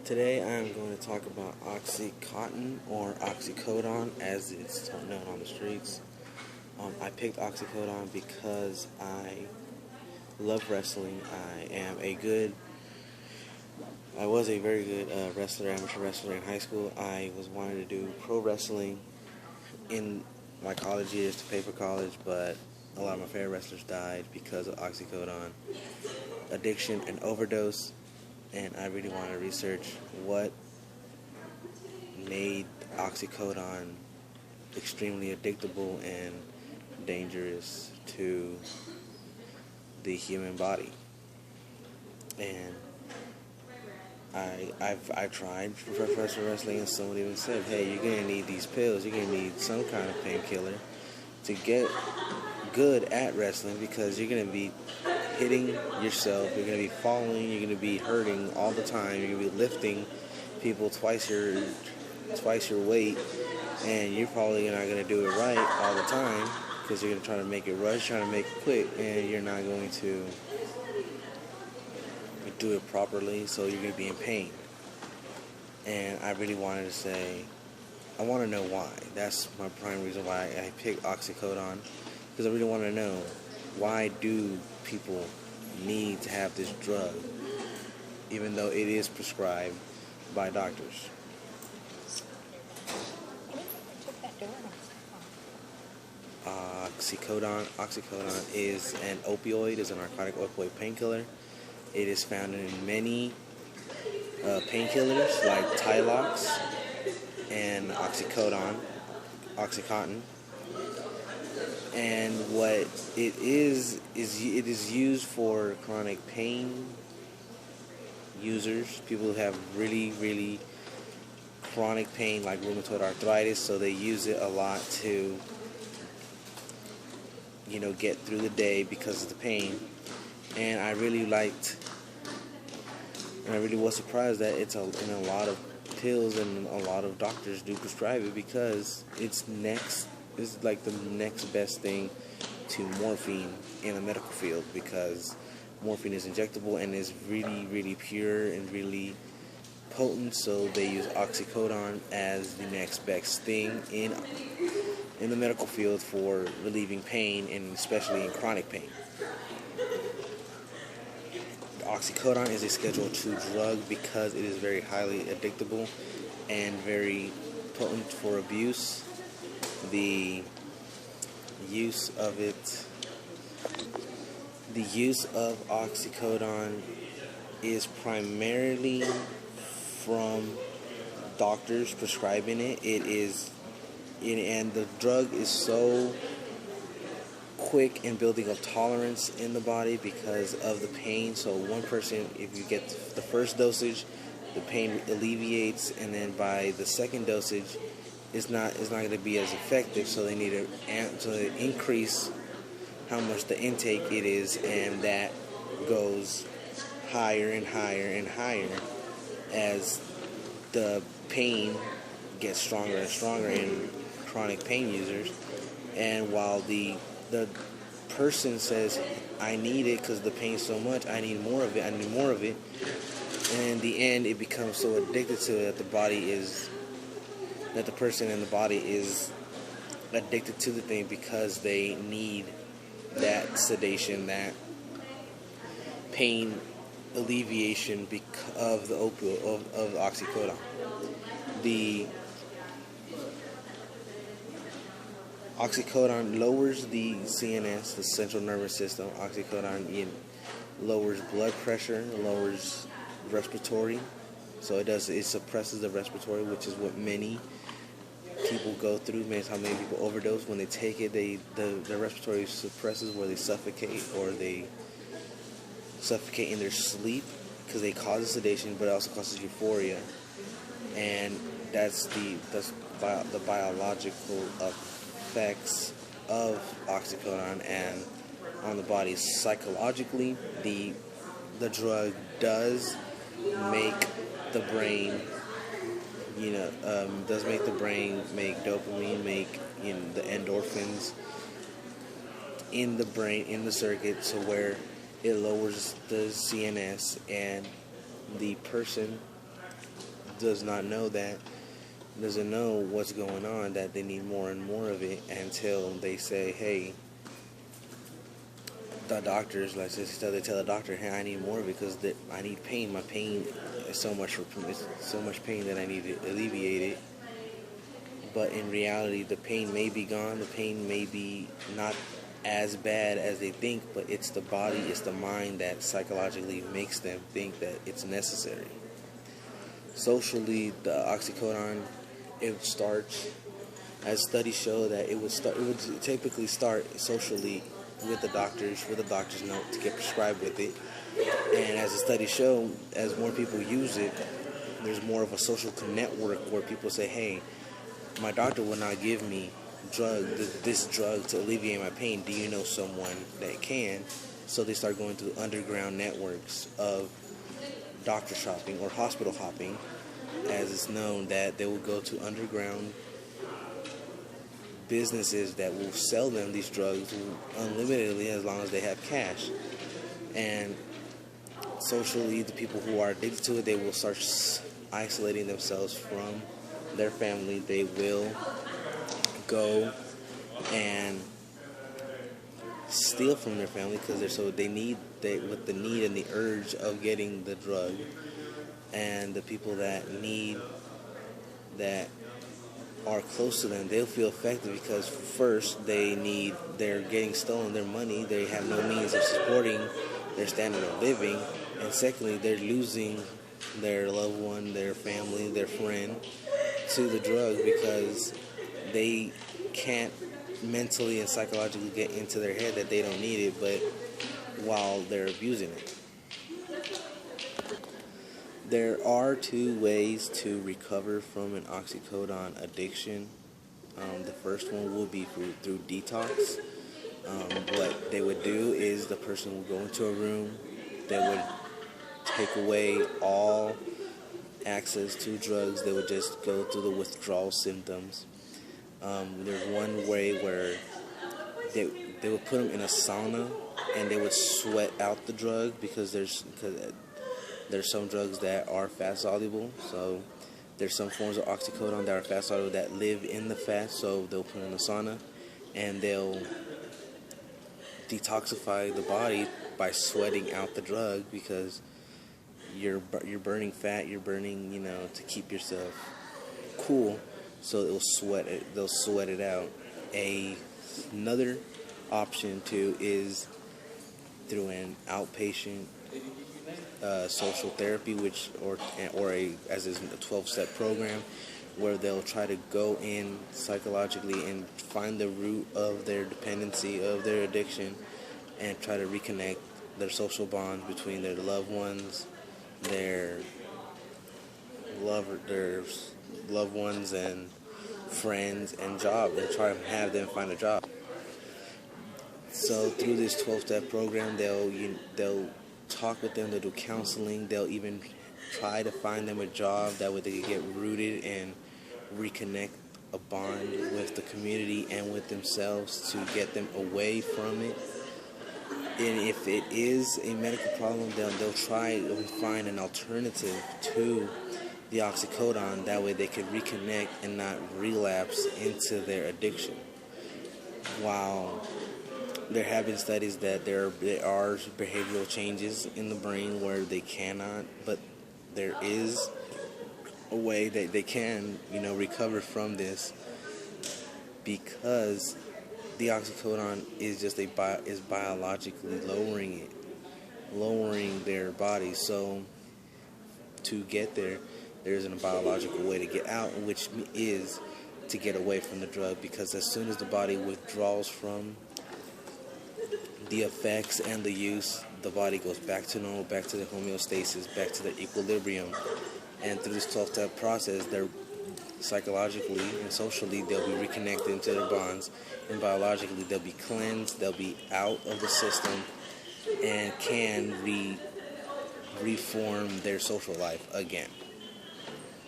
Today I am going to talk about Oxycontin or Oxycodone as it's known on the streets. I picked Oxycodone because I love wrestling. I was a very good amateur wrestler in high school. I was wanting to do pro wrestling in my college years to pay for college, but a lot of my favorite wrestlers died because of oxycodone addiction and overdose. And I really want to research what made oxycodone extremely addictable and dangerous to the human body. And I've tried professional wrestling, and someone even said, hey, you're going to need these pills, you're going to need some kind of painkiller to get good at wrestling, because you're going to be hitting yourself, you're going to be falling, you're going to be hurting all the time, you're going to be lifting people twice your weight, and you're probably not going to do it right all the time, because you're going to try to make it rush, trying to make it quick, and you're not going to do it properly, so you're going to be in pain. And I really wanted to say, I want to know why. That's my prime reason why I picked oxycodone, because I really want to know, why do people need to have this drug, even though it is prescribed by doctors? Oxycodone is an opioid, is a narcotic opioid painkiller. It is found in many painkillers like Tylox and Oxycontin. And what it is it is used for chronic pain users, people who have really chronic pain like rheumatoid arthritis, so they use it a lot to, get through the day because of the pain. And I really was surprised that it's in a lot of pills, and a lot of doctors do prescribe it, because it's like the next best thing to morphine in the medical field, because morphine is injectable and is really pure and really potent, so they use oxycodone as the next best thing in the medical field for relieving pain, and especially in chronic pain. Oxycodone is a Schedule II drug because it is very highly addictable and very potent for abuse. The use of oxycodone is primarily from doctors prescribing it. And the drug is so quick in building a tolerance in the body because of the pain. So one person, if you get the first dosage, the pain alleviates, and then by the second dosage, it's not going to be as effective. So they need to increase how much the intake it is, and that goes higher and higher and higher as the pain gets stronger and stronger in chronic pain users. And while the person says, I need it because the pain's so much, I need more of it, and in the end it becomes so addicted to it that the person in the body is addicted to the thing, because they need that sedation, that pain alleviation of the opioid, of oxycodone. The oxycodone lowers the CNS, the central nervous system. Oxycodone lowers blood pressure, lowers respiratory. So it suppresses the respiratory, which is what many people go through. How many people overdose when they take it. The respiratory suppresses, where they suffocate, or they suffocate in their sleep, because they cause sedation, but it also causes euphoria. And that's the biological effects of oxycodone and on the body. Psychologically, the drug does make the brain, does make the brain make dopamine, make the endorphins in the brain, in the circuit, so where it lowers the CNS, and the person does not know that, doesn't know what's going on, that they need more and more of it, until they say, hey, the doctors, like they tell the doctor, hey, I need more because I need pain. My pain is so much pain that I need to alleviate it. But in reality, the pain may be gone. The pain may be not as bad as they think, but it's the body, it's the mind that psychologically makes them think that it's necessary. Socially, the oxycodone, it starts, as studies show, that it would typically start socially with the doctor's note to get prescribed with it. And as the studies show, as more people use it, there's more of a social network where people say, hey, my doctor will not give me this drug to alleviate my pain. Do you know someone that can? So they start going through underground networks of doctor shopping or hospital hopping, as it's known, that they will go to underground businesses that will sell them these drugs unlimitedly as long as they have cash. And socially, the people who are addicted to it, they will start isolating themselves from their family. They will go and steal from their family because with the need and the urge of getting the drug. And the people that are close to them, they'll feel affected because first they're getting stolen their money, they have no means of supporting their standard of living, and secondly, they're losing their loved one, their family, their friend to the drug because they can't mentally and psychologically get into their head that they don't need it, but while they're abusing it. There are two ways to recover from an oxycodone addiction. The first one will be through detox. What they would do is the person would go into a room, they would take away all access to drugs, they would just go through the withdrawal symptoms. There's one way where they would put them in a sauna and they would sweat out the drug because there's some drugs that are fat soluble. So there's some forms of oxycodone that are fat soluble that live in the fat, so they'll put it in a sauna and they'll detoxify the body by sweating out the drug because you're burning fat, you're burning, to keep yourself cool, so they'll sweat it out. Another option too is through an outpatient social therapy, as is a 12-step program, where they'll try to go in psychologically and find the root of their dependency, of their addiction, and try to reconnect their social bonds between their loved ones, their loved ones and friends and job, and try to have them find a job. So through this 12-step program, they'll talk with them, they'll do counseling, they'll even try to find them a job, that way they can get rooted and reconnect a bond with the community and with themselves to get them away from it. And if it is a medical problem, they'll try to find an alternative to the oxycodone, that way they can reconnect and not relapse into their addiction. While there have been studies that there are behavioral changes in the brain where they cannot, but there is a way that they can, recover from this, because the oxycodone is just is biologically lowering their body. So to get there, there's a biological way to get out, which is to get away from the drug, because as soon as the body withdraws from the effects and the use, the body goes back to normal, back to the homeostasis, back to the equilibrium. And through this 12-step process, they're psychologically and socially, they'll be reconnected into their bonds, and biologically they'll be cleansed, they'll be out of the system, and can reform their social life again.